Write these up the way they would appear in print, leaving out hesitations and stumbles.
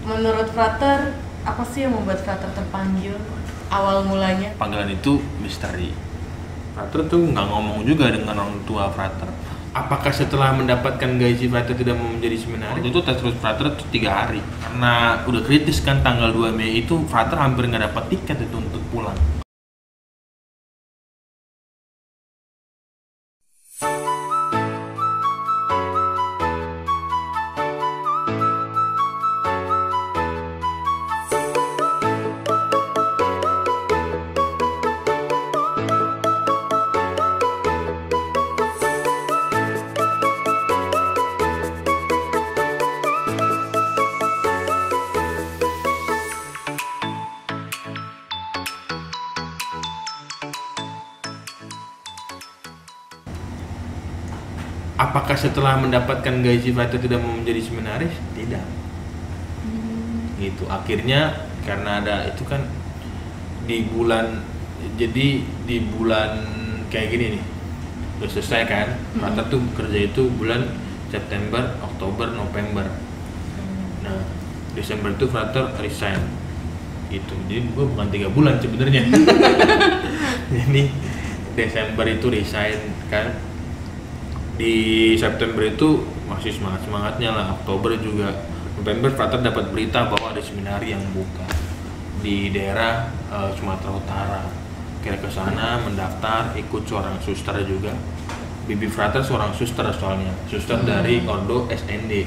menurut Frater, apa sih yang membuat Frater terpanggil awal mulanya? Panggilan itu misteri. Frater tuh nggak ngomong juga dengan orang tua Frater. Apakah setelah mendapatkan gaji Frater tidak mau menjadi seminaris? Waktu itu tes terus Frater itu 3 hari. Karena udah kritis kan tanggal 2 Mei itu Frater hampir nggak dapat tiket itu untuk pulang. Apakah setelah mendapatkan gaji Frater tidak mau menjadi seminaris? Tidak. Gitu. Akhirnya karena ada itu kan di bulan, jadi di bulan kayak gini nih udah selesai kan. Frater tuh kerja itu bulan September, Oktober, November. Nah Desember itu Frater resign gitu. Jadi gue bukan 3 bulan sebenarnya. Jadi Desember itu resign kan. Di September itu masih semangatnya lah. Oktober juga, November Frater dapat berita bahwa ada seminari yang buka di daerah Sumatera Utara. Kira ke sana mendaftar, ikut seorang suster juga. Bibi Frater seorang suster soalnya, suster dari Ordo SND,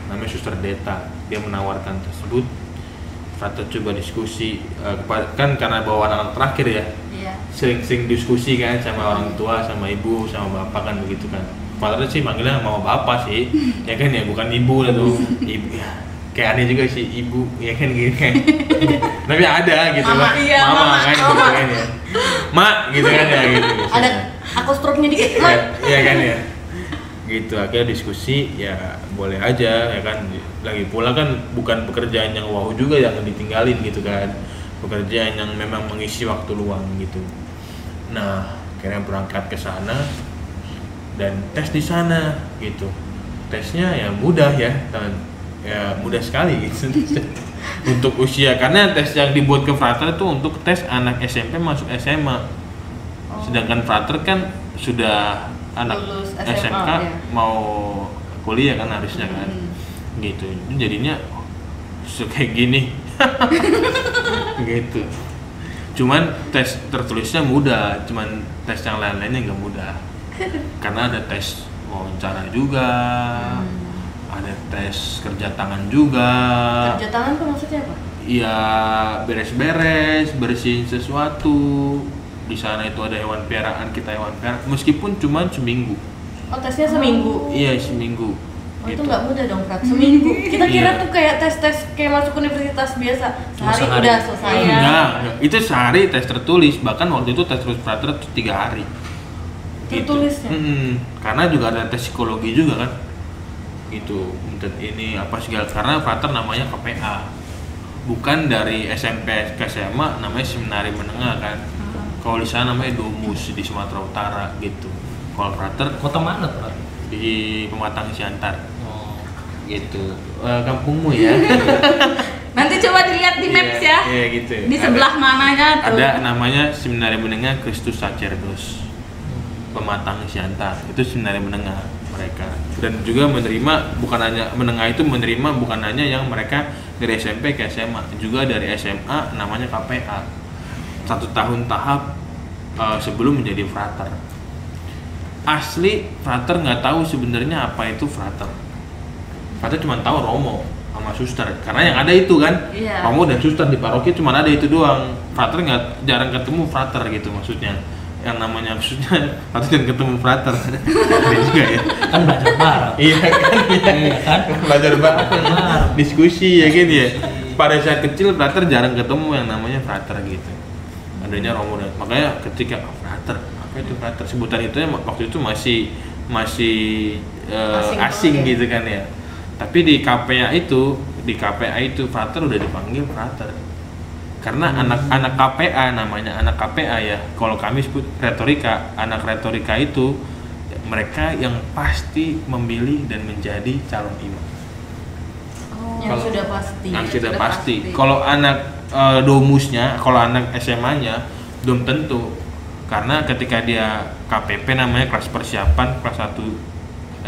namanya Suster Deta. Dia menawarkan tersebut. Frater coba diskusi, kan karena bawaan anak terakhir ya. Iya. Sering-sering diskusi kan sama orang tua, sama ibu, sama bapak kan begitu kan. Frater sih manggilnya mama bapak sih, ya kan ya, bukan ibu lah tuh. Ibu ya, kayak aneh juga sih ibu, ya kan gini kan. Tapi ada gitu Mama, lah, iya, mama mama, kan, mama. gitu kan ya. Mak gitu kan ya gitu. Ada apostrofnya dikit, Ya, Mak. ya kan ya. Gitu akhirnya diskusi ya boleh aja ya kan. Lagi pula kan bukan pekerjaan yang wow juga yang ditinggalin gitu kan, pekerjaan yang memang mengisi waktu luang gitu. Nah akhirnya berangkat ke sana dan tes di sana gitu. Tesnya ya mudah ya, dan ya mudah sekali gitu. Untuk usia, karena tes yang dibuat ke Frater itu untuk tes anak SMP masuk SMA. Sedangkan Frater kan sudah anak Lulus SMK ya. mau kuliah kan harusnya kan. Gitu. Jadinya kayak gini. Gitu. Cuman tes tertulisnya mudah, cuman tes yang lain-lainnya nggak mudah. Karena ada tes wawancara juga, ada tes kerja tangan juga. Kerja tangan tuh maksudnya apa? Iya, beres-beres, bersihin sesuatu. Di sana itu ada hewan piaraan, kita hewan piaraan. Meskipun cuma seminggu. Oh, tesnya seminggu. Iya, seminggu. Oh, itu nggak mudah dong, Frat. Seminggu. Kita kira tuh kayak tes-tes kayak masuk universitas biasa. Sehari udah selesai ya. Enggak. Itu sehari tes tertulis. Bahkan waktu itu tes terus Frater itu 3 hari. Tertulisnya? Gitu. Karena juga ada tes psikologi juga kan. Gitu. Ini apa segala, karena Frater namanya KPA. Bukan dari SMP ke SMA namanya Seminari Menengah kan. Kalau di sana namanya Domus di Sumatera Utara gitu. Kalau Frater Kota mana tuh? di Pematang Siantar. Oh. Gitu. Kampungmu ya. Nanti coba dilihat di maps ya. Iya gitu. Di sebelah mananya tuh. Ada namanya Seminari Menengah Kristus Sacerdos. Pematang Siantar. Itu seminari menengah mereka. Dan juga menerima, bukan hanya menengah itu menerima bukan hanya yang mereka dari SMP ke SMA, juga dari SMA namanya KPA. 1 tahun tahap sebelum menjadi Frater. Asli Frater nggak tahu sebenarnya apa itu Frater. Frater cuma tahu Romo sama suster, karena yang ada itu kan. Iya. Romo dan suster di paroki cuma ada itu doang. Frater jarang ketemu Frater gitu maksudnya. Yang namanya maksudnya Frater jangan ketemu Frater. Ada juga ya. Kan belajar bareng. Iya kan, Iya kan? belajar bareng, diskusi ya kan ya. Pada saat kecil Frater jarang ketemu yang namanya Frater gitu. Adanya Romo dan makanya ketika Frater, apa itu Frater, sebutan itu waktu itu masih asing gitu kan ya. Tapi di KPA itu Frater udah dipanggil Frater. Karena anak KPA namanya anak KPA ya. Kalau kami sebut retorika, anak retorika itu mereka yang pasti memilih dan menjadi calon imam. Yang sudah pasti. Yang sudah pasti. Kalau anak domusnya, kalau anak SMA-nya belum tentu. Karena ketika dia KPP namanya kelas persiapan, kelas 1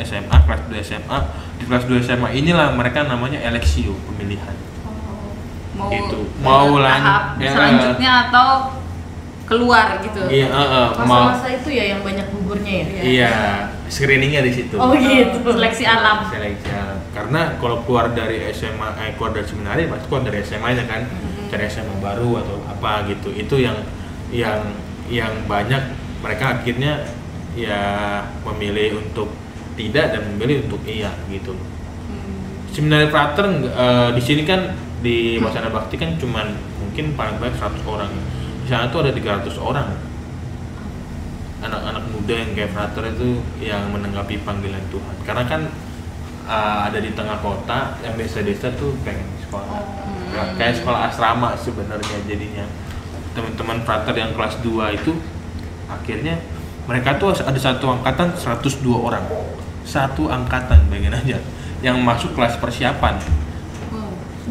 SMA, kelas 2 SMA. Di kelas 2 SMA inilah mereka namanya eleksio, pemilihan. Mau tahap selanjutnya atau keluar gitu. Iya, masa-masa itu ya yang banyak guburnya ya. Iya, screeningnya di situ. Oh gitu. Seleksi alam. Seleksi alam. Karena kalau keluar dari SMA, keluar dari seminari pasti keluar dari SMA-nya kan, cari SMA baru atau apa gitu. Itu yang banyak mereka akhirnya ya memilih untuk tidak dan memilih untuk iya gitu. Seminari frater di sini kan di Wasana Bakti kan cuman mungkin paling banyak 100 orang. Di sana tuh ada 300 orang. Anak-anak muda yang kayak frater itu yang menanggapi panggilan Tuhan. Karena kan ada di tengah kota, yang desa-desa tuh pengen sekolah. Kayak sekolah asrama sebenarnya jadinya. Teman-teman frater yang kelas 2 itu akhirnya mereka tuh ada satu angkatan 102 orang. Satu angkatan, bayangin aja, yang masuk kelas persiapan.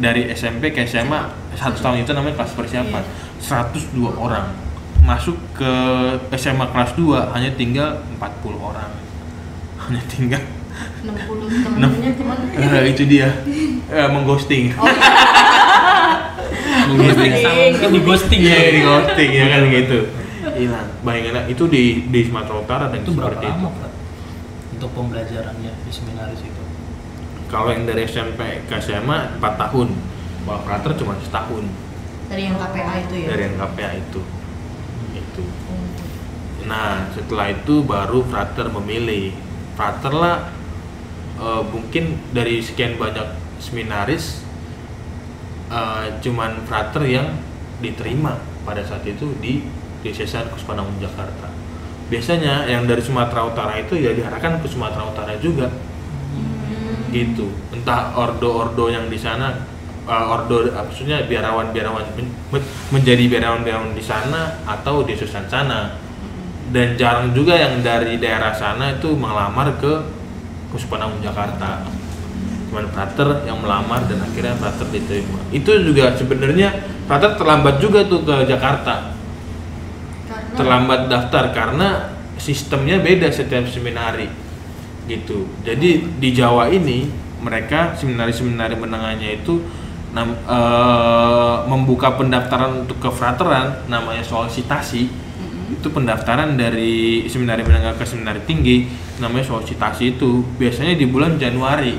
Dari SMP ke SMA, 1 tahun itu namanya kelas persiapan. 102 orang masuk ke SMA kelas 2 hanya tinggal 40 orang. Hanya tinggal 60 temennya gimana? Itu dia mengghosting. Di ghosting ya kan gitu. Hilang. Bayangin itu di Sumatera Utara dan itu berapa seperti lama, itu. Pak? Untuk pembelajarannya di seminaris itu? Kalau yang dari SMP ke SMA 4 tahun. Kalau frater cuma setahun. Dari yang KPA itu ya? Dari yang KPA itu. Itu. Nah, setelah itu baru frater memilih. Frater lah mungkin dari sekian banyak seminaris cuman frater yang diterima pada saat itu di Diocese Kuspanangun Jakarta. Biasanya yang dari Sumatera Utara itu ya diarahkan ke Sumatera Utara juga. Gitu. Entah ordo-ordo yang di sana maksudnya biarawan-biarawan menjadi biarawan-biarawan di sana atau di Susan sana. Dan jarang juga yang dari daerah sana itu melamar ke Kuspanangun Jakarta. Cuman frater yang melamar dan akhirnya frater diterima. Itu juga sebenarnya frater terlambat juga tuh ke Jakarta. Terlambat daftar karena sistemnya beda setiap seminari gitu. Jadi di Jawa ini mereka seminari-seminari menengahnya itu membuka pendaftaran untuk kefrateran namanya solisitasi. Itu pendaftaran dari seminari menengah ke seminari tinggi namanya solisitasi. Itu biasanya di bulan Januari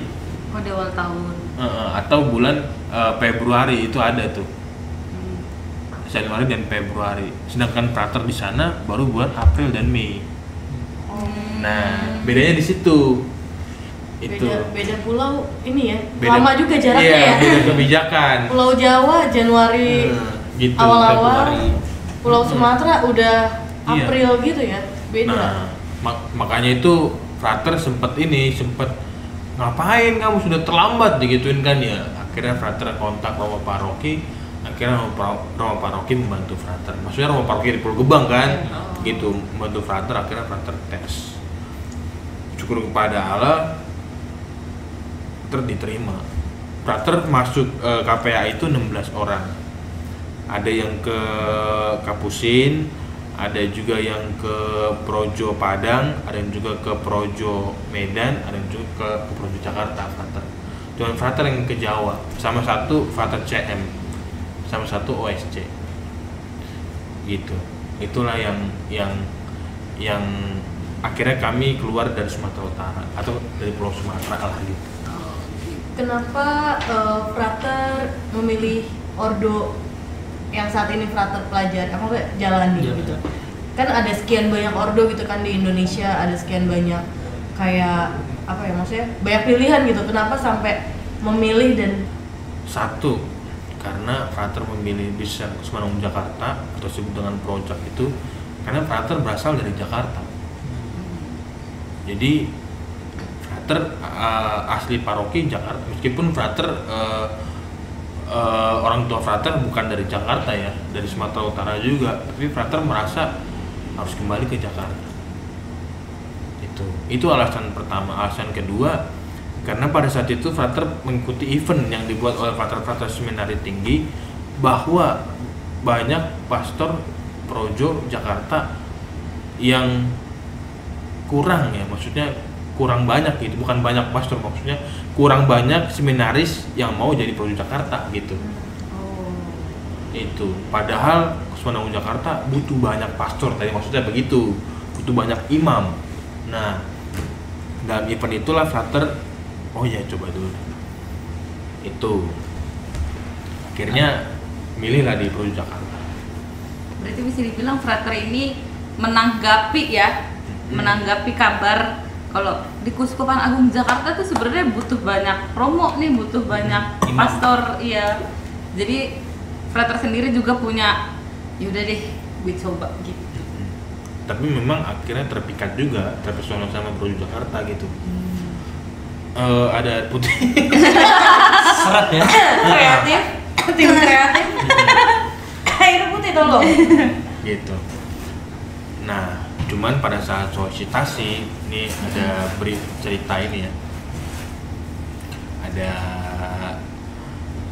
di awal tahun atau bulan Februari itu ada tuh. Januari dan Februari. Sedangkan frater di sana baru bulan April dan Mei. Nah, bedanya di situ. Beda pulau ini ya. Lama juga jaraknya ya. Beda kebijakan. Pulau Jawa Januari gitu, awal-awal. Februari. Pulau Sumatera udah April gitu ya. Beda. Nah, makanya itu frater sempat ngapain kamu sudah terlambat digituin kan ya. Akhirnya frater kontak Romo Paroki. Akhirnya Romo Paroki membantu frater. Maksudnya Romo Paroki di Pulau Gebang kan, gitu membantu frater. Akhirnya frater tes. Syukur kepada Allah, frater diterima. Frater masuk KPA itu 16 orang. Ada yang ke Kapusin, ada juga yang ke Projo Padang, ada yang juga ke Projo Medan, ada yang juga ke Projo Jakarta frater. Cuman frater yang ke Jawa, sama satu frater CM, sama satu OSC. Gitu. Itulah yang akhirnya kami keluar dari Sumatera Utara atau dari Pulau Sumatera lah gitu. Kenapa frater memilih ordo yang saat ini frater pelajar, apa nggak jalani gitu? Kan ada sekian banyak ordo gitu kan di Indonesia, ada sekian banyak kayak apa ya maksudnya banyak pilihan gitu. Kenapa sampai memilih dan satu karena frater memilih Diocese Kuspanangun Jakarta atau disebut dengan Projak itu karena frater berasal dari Jakarta. Jadi frater asli paroki Jakarta, meskipun frater orang tua frater bukan dari Jakarta ya, dari Sumatera Utara juga, tapi frater merasa harus kembali ke Jakarta. Itu alasan pertama. Alasan kedua, Karena pada saat itu frater mengikuti event yang dibuat oleh frater-frater seminari tinggi, bahwa banyak pastor projo Jakarta yang kurang ya, maksudnya kurang banyak gitu, bukan banyak pastor, maksudnya kurang banyak seminaris yang mau jadi projo Jakarta gitu. Itu padahal Kusuma Agung Jakarta butuh banyak pastor, tadi maksudnya begitu, butuh banyak imam. Nah, dalam event itulah frater, oh ya coba dulu itu, akhirnya milihlah di projo Jakarta. Berarti bisa dibilang frater ini menanggapi kabar kalau di Kuskupan Agung Jakarta tuh sebenarnya butuh banyak promo nih, butuh banyak pastor, iya. Jadi frater sendiri juga punya, yaudah deh, gue coba gitu. Tapi memang akhirnya terpikat juga, terpesona sama projo Jakarta gitu. Ada putih. Seret ya. Kreatif, tim kreatif. Air putih tolong. Gitu. Nah, cuman pada saat solisitasi ini ada cerita ini ya. Ada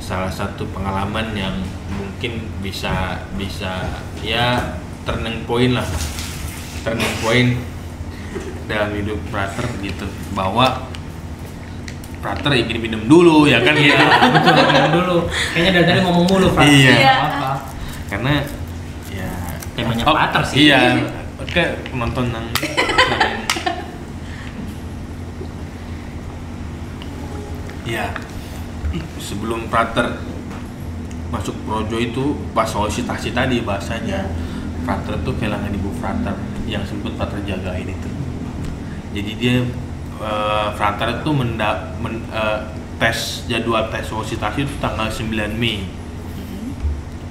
salah satu pengalaman yang mungkin bisa ya turning point dalam hidup frater gitu, bahwa frater ingin minum dulu ya kan gitu. Betul, minum dulu. Kayaknya dari tadi ngomong mulu, Pak. Iya. Apa? Karena ya Temanya frater sih. iya, oke, penonton yang ya sebelum frater masuk projo itu pas solisitasi tadi bahasanya, frater tuh kehilangan ibu frater yang sempat frater jagain itu. Jadi dia frater itu jadwal tes solisitasi itu tanggal 9 Mei.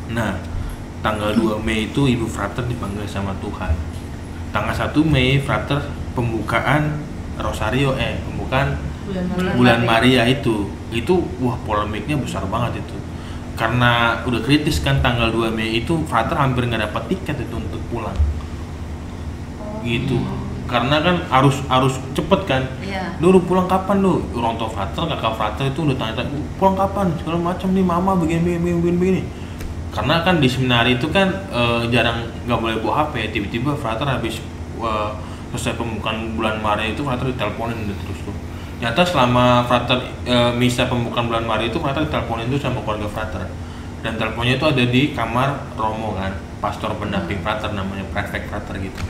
Nah, tanggal 2 Mei itu ibu frater dipanggil sama Tuhan. Tanggal 1 Mei frater pembukaan Rosario, pembukaan bulan Maria itu wah polemiknya besar banget itu. Karena udah kritis kan, tanggal 2 Mei itu frater hampir nggak dapat tiket itu untuk pulang. Gitu. Karena kan harus cepet kan. Iya. Lu pulang kapan lu? Orang tua frater, kakak frater itu udah tanya pulang kapan? Segala macam nih, mama begini. Karena kan di seminari itu kan jarang nggak boleh bawa HP. Tiba-tiba frater habis selesai pembukaan bulan Maret itu frater diteleponin terus tuh. Nyata selama frater misa pembukaan bulan Maret itu frater diteleponin tuh sama keluarga frater. Dan teleponnya itu ada di kamar Romo kan, pastor pendamping frater namanya prefect frater gitu.